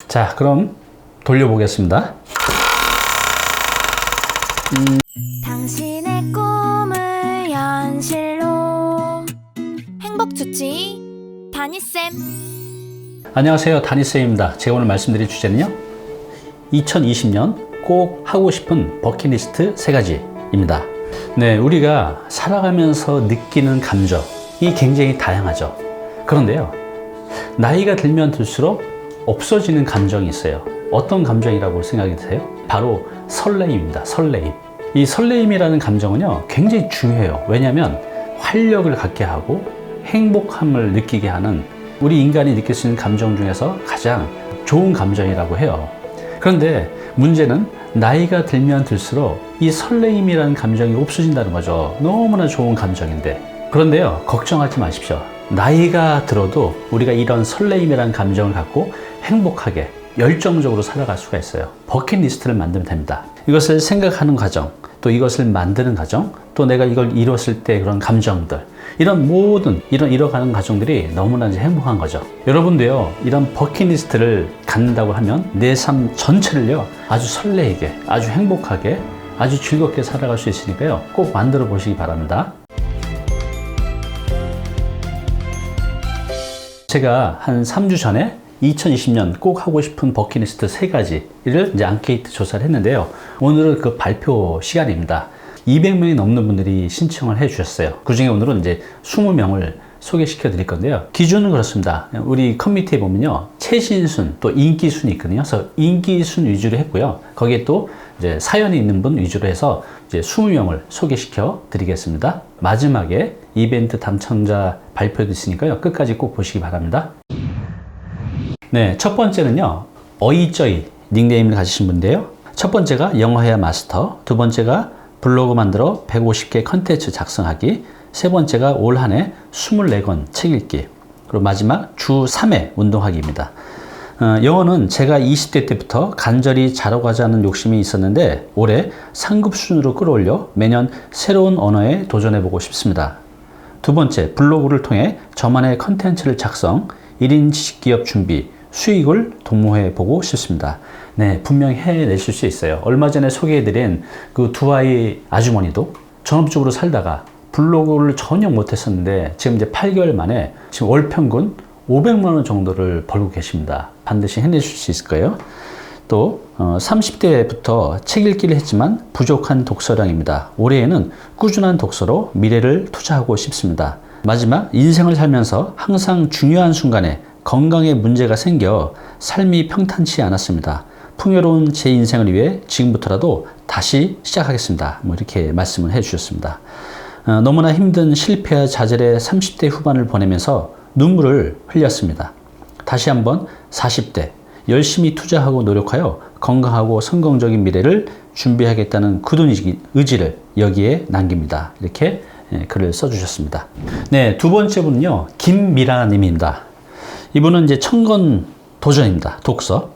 자, 그럼 돌려보겠습니다. 당신의 꿈을 현실로 행복주치 다니쌤. 안녕하세요, 다니쌤입니다. 제가 오늘 말씀드릴 주제는요, 2020년 꼭 하고 싶은 버킷리스트 3가지입니다. 네, 우리가 살아가면서 느끼는 감정이 굉장히 다양하죠. 그런데요, 나이가 들면 들수록 없어지는 감정이 있어요. 어떤 감정이라고 생각이 드세요? 바로 설레임입니다. 설레임. 이 설레임이라는 감정은요, 굉장히 중요해요. 왜냐하면 활력을 갖게 하고 행복함을 느끼게 하는, 우리 인간이 느낄 수 있는 감정 중에서 가장 좋은 감정이라고 해요. 그런데 문제는 나이가 들면 들수록 이 설레임이라는 감정이 없어진다는 거죠. 너무나 좋은 감정인데. 그런데요, 걱정하지 마십시오. 나이가 들어도 우리가 이런 설레임이라는 감정을 갖고 행복하게 열정적으로 살아갈 수가 있어요. 버킷리스트를 만들면 됩니다. 이것을 생각하는 과정, 또 이것을 만드는 과정, 또 내가 이걸 이뤘을 때 그런 감정들, 이런 모든 이뤄가는 과정들이 너무나 이제 행복한 거죠. 여러분도요, 이런 버킷리스트를 갖는다고 하면 내 삶 전체를요, 아주 설레게, 아주 행복하게, 아주 즐겁게 살아갈 수 있으니까요, 꼭 만들어 보시기 바랍니다. 제가 한 3주 전에 2020년 꼭 하고 싶은 버킷리스트 3가지를 이제 앙케이트 조사를 했는데요. 오늘은 그 발표 시간입니다. 200명이 넘는 분들이 신청을 해 주셨어요. 그 중에 오늘은 이제 20명을 소개시켜 드릴 건데요. 기준은 그렇습니다. 우리 커뮤니티에 보면요, 최신순, 또 인기순이 있거든요. 그래서 인기순 위주로 했고요. 거기에 또 이제 사연이 있는 분 위주로 해서 이제 20명을 소개시켜 드리겠습니다. 마지막에 이벤트 당첨자 발표도 있으니까요. 끝까지 꼭 보시기 바랍니다. 네, 첫 번째는요, 어이쩌이 닉네임을 가지신 분인데요. 첫 번째가 영어회화 마스터, 두 번째가 블로그 만들어 150개 컨텐츠 작성하기, 세 번째가 올 한 해 24권 책 읽기, 그리고 마지막 주 3회 운동하기입니다. 영어는 제가 20대 때부터 간절히 잘하고 하자는 욕심이 있었는데 올해 상급 수준으로 끌어올려 매년 새로운 언어에 도전해보고 싶습니다. 두 번째, 블로그를 통해 저만의 컨텐츠를 작성, 1인 지식기업 준비, 수익을 도모해보고 싶습니다. 네, 분명히 해내실 수 있어요. 얼마 전에 소개해드린 그 두 아이 아주머니도 전업주부로 살다가 블로그를 전혀 못했었는데 지금 이제 8개월 만에 지금 월 평균 500만 원 정도를 벌고 계십니다. 반드시 해내실 수 있을 거예요. 또 30대부터 책 읽기를 했지만 부족한 독서량입니다. 올해에는 꾸준한 독서로 미래를 투자하고 싶습니다. 마지막, 인생을 살면서 항상 중요한 순간에 건강에 문제가 생겨 삶이 평탄치 않았습니다. 풍요로운 제 인생을 위해 지금부터라도 다시 시작하겠습니다. 뭐 이렇게 말씀을 해 주셨습니다. 너무나 힘든 실패와 좌절의 30대 후반을 보내면서 눈물을 흘렸습니다. 다시 한번 40대 열심히 투자하고 노력하여 건강하고 성공적인 미래를 준비하겠다는 굳은 의지를 여기에 남깁니다. 이렇게 글을 써주셨습니다. 네, 두 번째 분은요, 김미라 님입니다. 이분은 이제 1000권 도전입니다. 독서.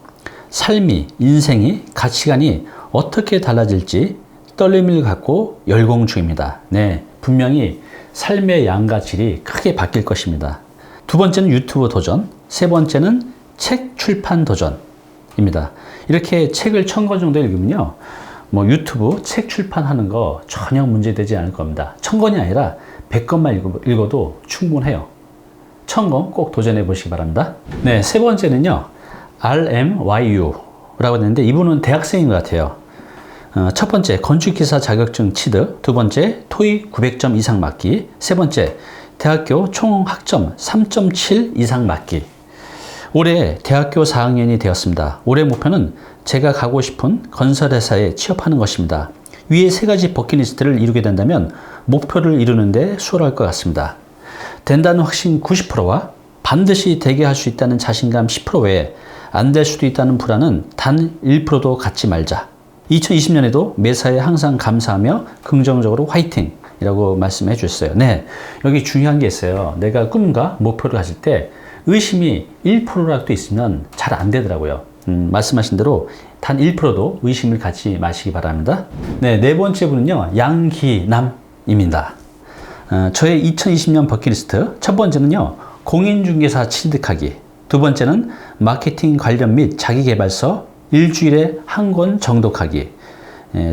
삶이, 인생이, 가치관이 어떻게 달라질지 떨림을 갖고 열공 중입니다. 네, 분명히 삶의 양과 질이 크게 바뀔 것입니다. 두 번째는 유튜브 도전, 세 번째는 책 출판 도전입니다. 이렇게 책을 1000권 정도 읽으면요, 뭐 유튜브 책 출판하는 거 전혀 문제되지 않을 겁니다. 1000권이 아니라 100권만 읽어도 충분해요. 1000권 꼭 도전해 보시기 바랍니다. 네, 세 번째는요, RMYU라고 했는데 이분은 대학생인 것 같아요. 첫 번째, 건축기사 자격증 취득, 두 번째, 토익 900점 이상 맞기, 세 번째, 대학교 총 학점 3.7 이상 맞기. 올해 대학교 4학년이 되었습니다. 올해 목표는 제가 가고 싶은 건설회사에 취업하는 것입니다. 위의 3가지 버킷리스트를 이루게 된다면 목표를 이루는데 수월할 것 같습니다. 된다는 확신 90%와 반드시 되게 할 수 있다는 자신감 10% 외에 안 될 수도 있다는 불안은 단 1%도 갖지 말자. 2020년에도 매사에 항상 감사하며 긍정적으로 화이팅! 이라고 말씀해 주셨어요. 네, 여기 중요한 게 있어요. 내가 꿈과 목표를 가질 때 의심이 1%라도 있으면 잘 안 되더라고요. 말씀하신 대로 단 1%도 의심을 갖지 마시기 바랍니다. 네, 네 번째 분은요, 양기남입니다. 저의 2020년 버킷리스트 첫 번째는요, 공인중개사 취득하기, 두 번째는 마케팅 관련 및 자기계발서 일주일에 한 권 정독하기.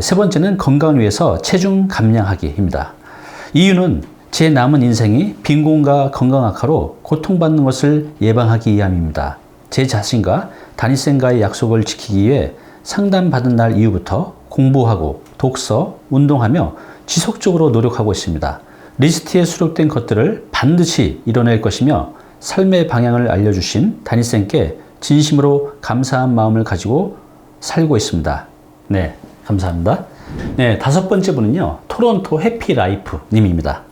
세 번째는 건강을 위해서 체중 감량하기입니다. 이유는 제 남은 인생이 빈곤과 건강 악화로 고통받는 것을 예방하기 위함입니다. 제 자신과 담임쌤과의 약속을 지키기 위해 상담받은 날 이후부터 공부하고 독서, 운동하며 지속적으로 노력하고 있습니다. 리스트에 수록된 것들을 반드시 이뤄낼 것이며 삶의 방향을 알려주신 담임쌤께 진심으로 감사한 마음을 가지고 살고 있습니다. 네, 감사합니다. 네, 다섯 번째 분은요, 토론토 해피라이프 님입니다.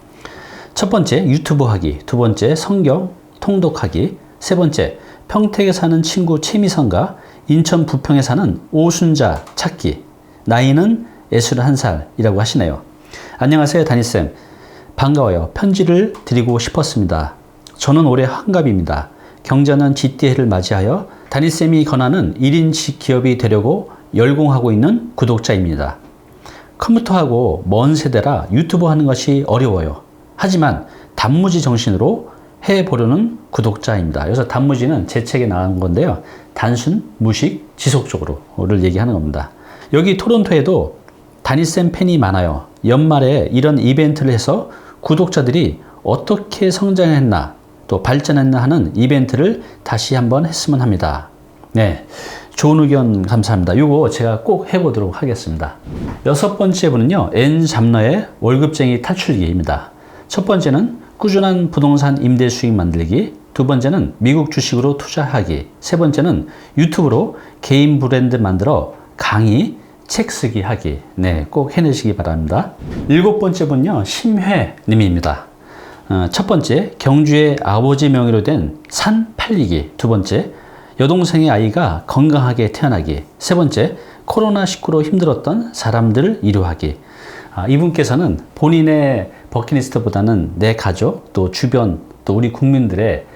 첫 번째, 유튜브 하기. 두 번째, 성경 통독하기. 세 번째, 평택에 사는 친구 최미선과 인천 부평에 사는 오순자 찾기. 나이는 61살이라고 하시네요. 안녕하세요, 담임쌤. 반가워요. 편지를 드리고 싶었습니다. 저는 올해 환갑입니다. 경자는 쥐띠해를 맞이하여 담임쌤이 권하는 1인 기업이 되려고 열공하고 있는 구독자입니다. 컴퓨터하고 먼 세대라 유튜브 하는 것이 어려워요. 하지만 단무지 정신으로 해보려는 구독자입니다. 여기서 단무지는 제 책에 나온 건데요. 단순, 무식, 지속적으로를 얘기하는 겁니다. 여기 토론토에도 담임쌤 팬이 많아요. 연말에 이런 이벤트를 해서 구독자들이 어떻게 성장했나 또 발전했나 하는 이벤트를 다시 한번 했으면 합니다. 네, 좋은 의견 감사합니다. 이거 제가 꼭 해보도록 하겠습니다. 여섯 번째 분은요, N 잡러의 월급쟁이 탈출기입니다. 첫 번째는 꾸준한 부동산 임대 수익 만들기. 두 번째는 미국 주식으로 투자하기. 세 번째는 유튜브로 개인 브랜드 만들어 강의, 책 쓰기 하기. 네, 꼭 해내시기 바랍니다. 일곱 번째 분요, 심회님입니다. 첫 번째, 경주의 아버지 명의로 된 산 팔리기. 두 번째, 여동생의 아이가 건강하게 태어나기. 세 번째, 코로나19로 힘들었던 사람들을 위로하기. 이분께서는 본인의 버킷리스트보다는 내 가족, 또 주변, 또 우리 국민들의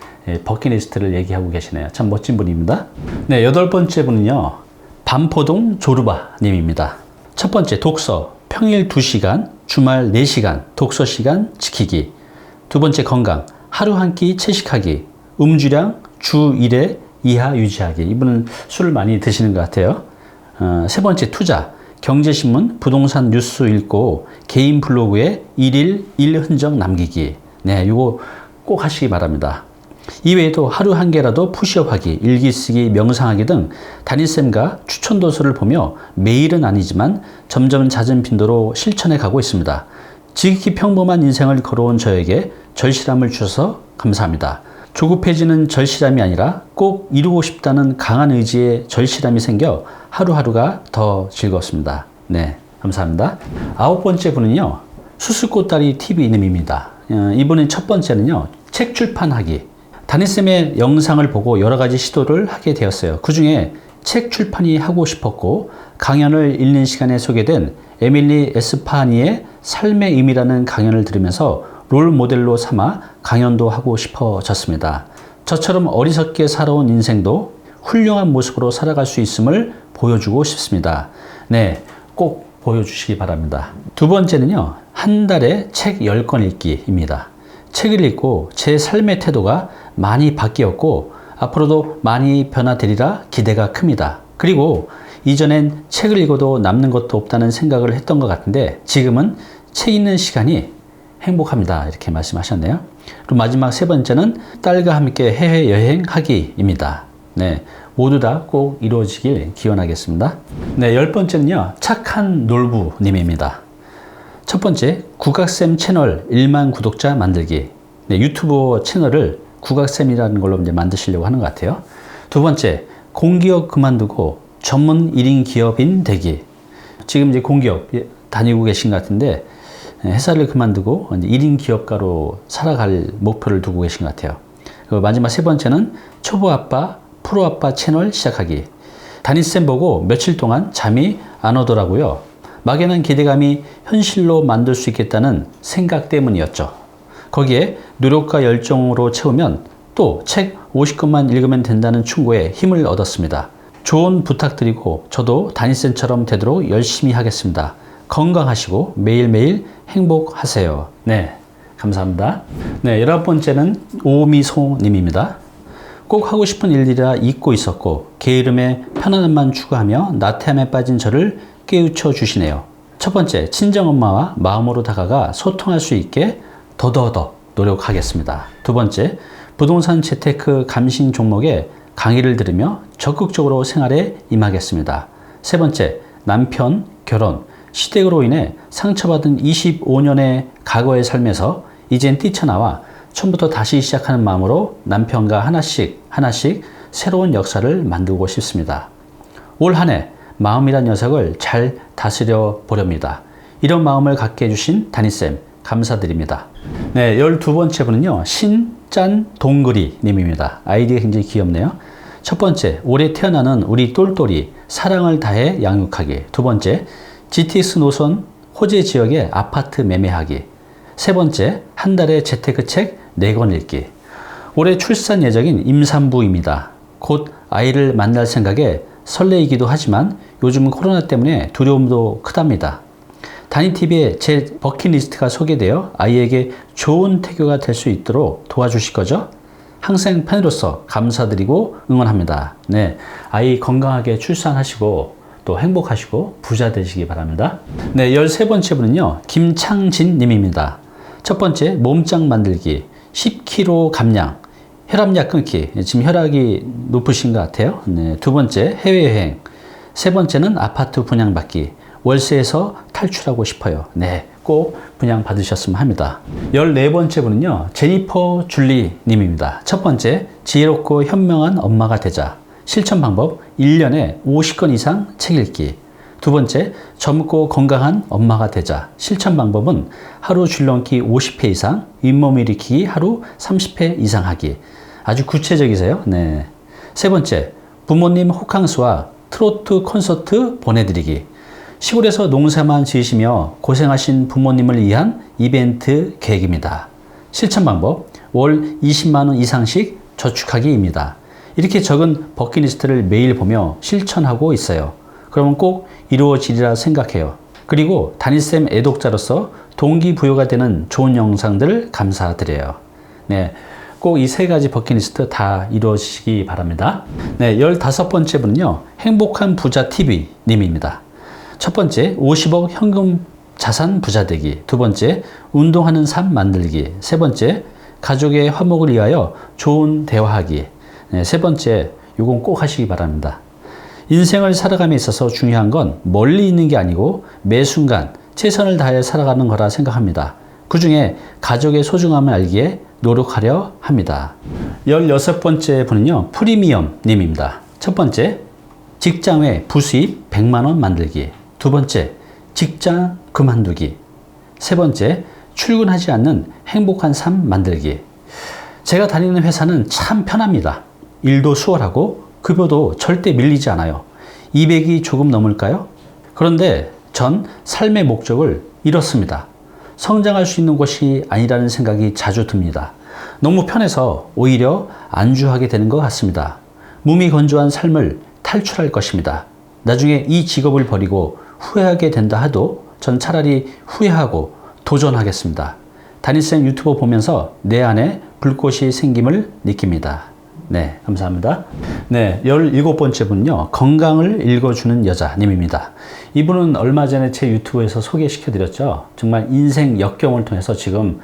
버킷리스트를 얘기하고 계시네요. 참 멋진 분입니다. 네, 여덟 번째 분은요, 반포동 조르바님입니다. 첫 번째, 독서. 평일 2시간, 주말 4시간, 독서 시간 지키기. 두 번째, 건강. 하루 한 끼 채식하기. 음주량 주 1회 이하 유지하기. 이분은 술을 많이 드시는 것 같아요. 세 번째, 투자. 경제신문, 부동산 뉴스 읽고 개인 블로그에 1일 1흔적 남기기. 네, 이거 꼭 하시기 바랍니다. 이외에도 하루 한 개라도 푸시업하기, 일기 쓰기, 명상하기 등 담임쌤과 추천 도서를 보며 매일은 아니지만 점점 잦은 빈도로 실천해 가고 있습니다. 지극히 평범한 인생을 걸어온 저에게 절실함을 주셔서 감사합니다. 조급해지는 절실함이 아니라 꼭 이루고 싶다는 강한 의지에 절실함이 생겨 하루하루가 더 즐겁습니다. 네, 감사합니다. 아홉 번째 분은요, 수술꽃다리 TV님입니다. 이분은 첫 번째는요, 책 출판하기. 담임쌤의 영상을 보고 여러 가지 시도를 하게 되었어요. 그 중에 책 출판이 하고 싶었고, 강연을 읽는 시간에 소개된 에밀리 에스파니의 삶의 의미라는 강연을 들으면서 롤 모델로 삼아 강연도 하고 싶어졌습니다. 저처럼 어리석게 살아온 인생도 훌륭한 모습으로 살아갈 수 있음을 보여주고 싶습니다. 네, 꼭 보여주시기 바랍니다. 두 번째는요, 한 달에 책 10권 읽기입니다. 책을 읽고 제 삶의 태도가 많이 바뀌었고 앞으로도 많이 변화되리라 기대가 큽니다. 그리고 이전엔 책을 읽어도 남는 것도 없다는 생각을 했던 것 같은데 지금은 책 읽는 시간이 행복합니다. 이렇게 말씀하셨네요. 그리고 마지막 세 번째는 딸과 함께 해외여행하기입니다. 네, 모두 다 꼭 이루어지길 기원하겠습니다. 네, 열 번째는요, 착한 놀부님입니다. 첫 번째, 국악쌤 채널 1만 구독자 만들기. 네, 유튜브 채널을 국악쌤이라는 걸로 이제 만드시려고 하는 것 같아요. 두 번째, 공기업 그만두고 전문 1인 기업인 되기. 지금 이제 공기업 다니고 계신 것 같은데 회사를 그만두고 1인 기업가로 살아갈 목표를 두고 계신 것 같아요. 그리고 마지막 세 번째는 초보 아빠, 프로 아빠 채널 시작하기. 담임쌤 보고 며칠 동안 잠이 안 오더라고요. 막연한 기대감이 현실로 만들 수 있겠다는 생각 때문이었죠. 거기에 노력과 열정으로 채우면 또 책 50권만 읽으면 된다는 충고에 힘을 얻었습니다. 조언 부탁드리고 저도 담임쌤처럼 되도록 열심히 하겠습니다. 건강하시고 매일매일 행복하세요. 네, 감사합니다. 네, 11번째는 오미소님입니다. 꼭 하고 싶은 일들이라 잊고 있었고 게으름에 편안함만 추구하며 나태함에 빠진 저를 깨우쳐 주시네요. 첫 번째, 친정엄마와 마음으로 다가가 소통할 수 있게 더더더 노력하겠습니다. 두 번째, 부동산 재테크 감신 종목에 강의를 들으며 적극적으로 생활에 임하겠습니다. 세 번째, 남편, 결혼, 시댁으로 인해 상처받은 25년의 과거의 삶에서 이젠 뛰쳐나와 처음부터 다시 시작하는 마음으로 남편과 하나씩 새로운 역사를 만들고 싶습니다. 올 한 해 마음이란 녀석을 잘 다스려 보렵니다. 이런 마음을 갖게 해주신 다니쌤 감사드립니다. 네, 12번째 분은요, 신짠동그리 님입니다. 아이디가 굉장히 귀엽네요. 첫 번째, 올해 태어나는 우리 똘똘이 사랑을 다해 양육하기. 두 번째, GTX 노선 호재 지역의 아파트 매매하기. 세 번째, 한 달에 재테크 책 4권 읽기. 올해 출산 예정인 임산부입니다. 곧 아이를 만날 생각에 설레이기도 하지만 요즘 코로나 때문에 두려움도 크답니다. 다니TV에 제 버킷리스트가 소개되어 아이에게 좋은 태교가 될 수 있도록 도와주실 거죠? 항상 팬으로서 감사드리고 응원합니다. 네, 아이 건강하게 출산하시고 또 행복하시고 부자 되시기 바랍니다. 네, 13번째 분은요, 김창진 님입니다. 첫 번째, 몸짱 만들기, 10kg 감량, 혈압약 끊기. 지금 혈압이 높으신 것 같아요. 네, 두 번째, 해외여행. 세 번째는 아파트 분양받기. 월세에서 탈출하고 싶어요. 네, 꼭 분양 받으셨으면 합니다. 14번째 분은요, 제니퍼 줄리 님입니다. 첫 번째, 지혜롭고 현명한 엄마가 되자. 실천 방법, 1년에 50권 이상 책 읽기. 두 번째, 젊고 건강한 엄마가 되자. 실천 방법은 하루 줄넘기 50회 이상, 윗몸 일으키기 하루 30회 이상 하기. 아주 구체적이세요. 네. 세 번째, 부모님 호캉스와 트로트 콘서트 보내드리기. 시골에서 농사만 지으시며 고생하신 부모님을 위한 이벤트 계획입니다. 실천 방법, 월 20만 원 이상씩 저축하기입니다. 이렇게 적은 버킷리스트를 매일 보며 실천하고 있어요. 그러면 꼭 이루어지리라 생각해요. 그리고 다니쌤 애독자로서 동기부여가 되는 좋은 영상들 감사드려요. 네, 꼭 이 3가지 버킷리스트 다 이루어지시기 바랍니다. 네, 15번째 분은요, 행복한 부자 TV 님입니다. 첫 번째, 50억 현금 자산 부자 되기. 두 번째, 운동하는 삶 만들기. 세 번째, 가족의 화목을 위하여 좋은 대화하기. 네, 세 번째, 요건 꼭 하시기 바랍니다. 인생을 살아감에 있어서 중요한 건 멀리 있는 게 아니고 매 순간 최선을 다해 살아가는 거라 생각합니다. 그 중에 가족의 소중함을 알기에 노력하려 합니다. 16번째 분은요, 프리미엄 님입니다. 첫 번째, 직장 외 부수입 100만 원 만들기. 두 번째, 직장 그만두기. 세 번째, 출근하지 않는 행복한 삶 만들기. 제가 다니는 회사는 참 편합니다. 일도 수월하고 급여도 절대 밀리지 않아요. 200이 조금 넘을까요? 그런데 전 삶의 목적을 잃었습니다. 성장할 수 있는 곳이 아니라는 생각이 자주 듭니다. 너무 편해서 오히려 안주하게 되는 것 같습니다. 무미건조한 삶을 탈출할 것입니다. 나중에 이 직업을 버리고 후회하게 된다 하도 전 차라리 후회하고 도전하겠습니다. 다니쌤 유튜버 보면서 내 안에 불꽃이 생김을 느낍니다. 네, 감사합니다. 네, 17번째 분은요, 건강을 읽어주는 여자님입니다. 이분은 얼마 전에 제 유튜브에서 소개시켜드렸죠. 정말 인생 역경을 통해서 지금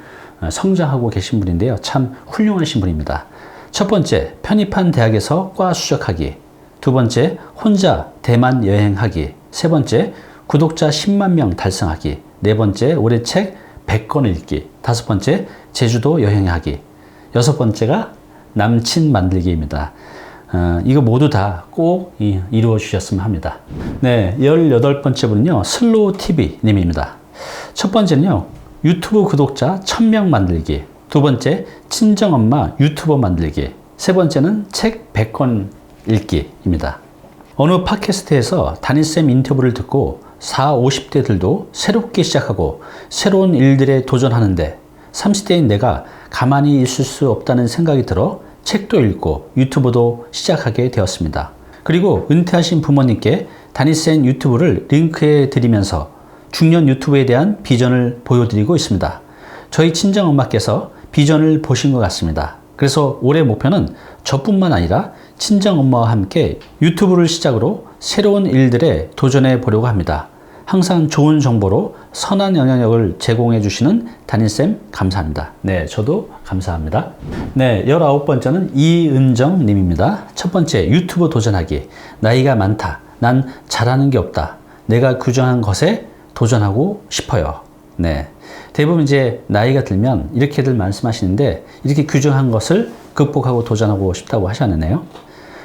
성장하고 계신 분인데요. 참 훌륭하신 분입니다. 첫 번째, 편입한 대학에서 과 수적하기. 두 번째, 혼자 대만 여행하기. 세 번째, 구독자 10만 명 달성하기. 네 번째, 올해 책 100권 읽기. 다섯 번째, 제주도 여행하기. 여섯 번째가 남친 만들기입니다. 이거 모두 다 꼭 이루어 주셨으면 합니다. 네, 18번째 분은요, 슬로우TV 님입니다. 첫 번째는요, 유튜브 구독자 1000명 만들기. 두 번째, 친정엄마 유튜버 만들기. 세 번째는 책 100권 읽기입니다. 어느 팟캐스트에서 다니쌤 인터뷰를 듣고 40, 50대들도 새롭게 시작하고 새로운 일들에 도전하는데 30대인 내가 가만히 있을 수 없다는 생각이 들어 책도 읽고 유튜브도 시작하게 되었습니다. 그리고 은퇴하신 부모님께 다니쌤 유튜브를 링크해 드리면서 중년 유튜브에 대한 비전을 보여드리고 있습니다. 저희 친정엄마께서 비전을 보신 것 같습니다. 그래서 올해 목표는 저뿐만 아니라 친정 엄마와 함께 유튜브를 시작으로 새로운 일들에 도전해 보려고 합니다. 항상 좋은 정보로 선한 영향력을 제공해 주시는 담임쌤 감사합니다. 네, 저도 감사합니다. 네, 19번째는 이은정 님입니다. 첫 번째, 유튜브 도전하기. 나이가 많다. 난 잘하는 게 없다. 내가 규정한 것에 도전하고 싶어요. 네. 대부분 이제 나이가 들면 이렇게들 말씀하시는데 이렇게 규정한 것을 극복하고 도전하고 싶다고 하셨네요.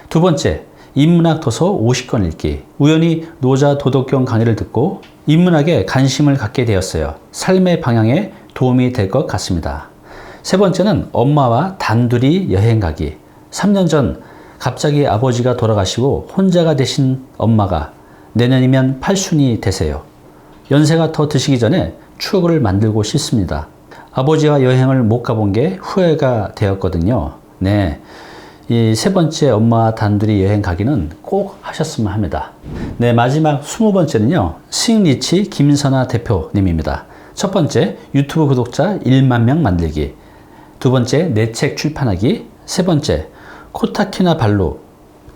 두 번째, 인문학 도서 50권 읽기. 우연히 노자 도덕경 강의를 듣고 인문학에 관심을 갖게 되었어요. 삶의 방향에 도움이 될 것 같습니다. 세 번째는 엄마와 단둘이 여행 가기. 3년 전 갑자기 아버지가 돌아가시고 혼자가 되신 엄마가 내년이면 팔순이 되세요. 연세가 더 드시기 전에 추억을 만들고 싶습니다. 아버지와 여행을 못 가본 게 후회가 되었거든요. 네. 이 세 번째 엄마와 단둘이 여행 가기는 꼭 하셨으면 합니다. 네, 마지막 20번째는요. 스윙리치 김선아 대표님입니다. 첫 번째, 유튜브 구독자 1만 명 만들기. 두 번째, 내 책 출판하기. 세 번째, 코타키나발루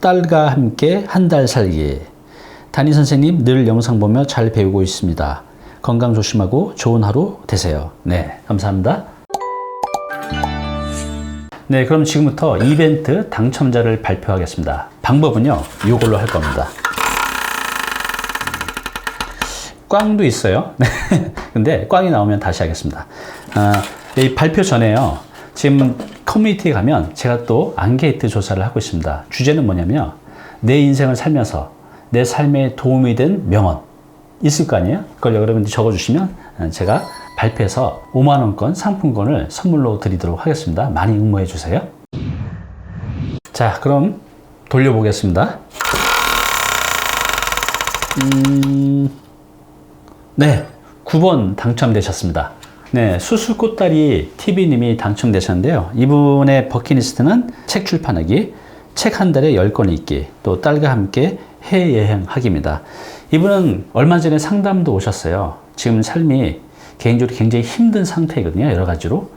딸과 함께 한 달 살기. 담임 선생님 늘 영상 보며 잘 배우고 있습니다. 건강 조심하고 좋은 하루 되세요. 네, 감사합니다. 네, 그럼 지금부터 이벤트 당첨자를 발표하겠습니다. 방법은요, 이걸로 할 겁니다. 꽝도 있어요. 근데 꽝이 나오면 다시 하겠습니다. 이 발표 전에요, 지금 커뮤니티에 가면 제가 또 앙케이트 조사를 하고 있습니다. 주제는 뭐냐면, 내 인생을 살면서 내 삶에 도움이 된 명언 있을 거 아니에요? 그걸 여러분들이 적어주시면 제가 발표해서 5만원권 상품권을 선물로 드리도록 하겠습니다. 많이 응모해 주세요. 자, 그럼 돌려보겠습니다. 네, 9번 당첨되셨습니다. 네, 수술꽃다리 TV님이 당첨되셨는데요. 이분의 버킷리스트는 책 출판하기, 책 한 달에 10권 읽기, 또 딸과 함께 해외여행하기입니다. 이분은 얼마 전에 상담도 오셨어요. 지금 삶이 개인적으로 굉장히 힘든 상태거든요. 여러 가지로.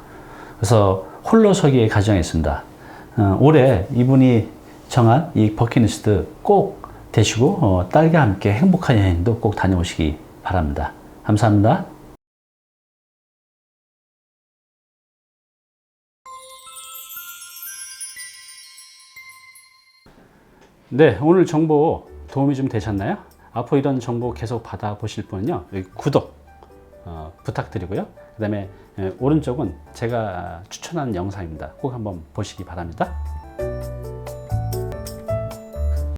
그래서 홀로서기의 가정에 있습니다. 올해 이분이 정한 이 버킷리스트 꼭 되시고 딸과 함께 행복한 여행도 꼭 다녀오시기 바랍니다. 감사합니다. 네, 오늘 정보 도움이 좀 되셨나요? 앞으로 이런 정보 계속 받아보실 분은요, 여기 구독 부탁드리고요. 그 다음에 오른쪽은 제가 추천한 영상입니다. 꼭 한번 보시기 바랍니다.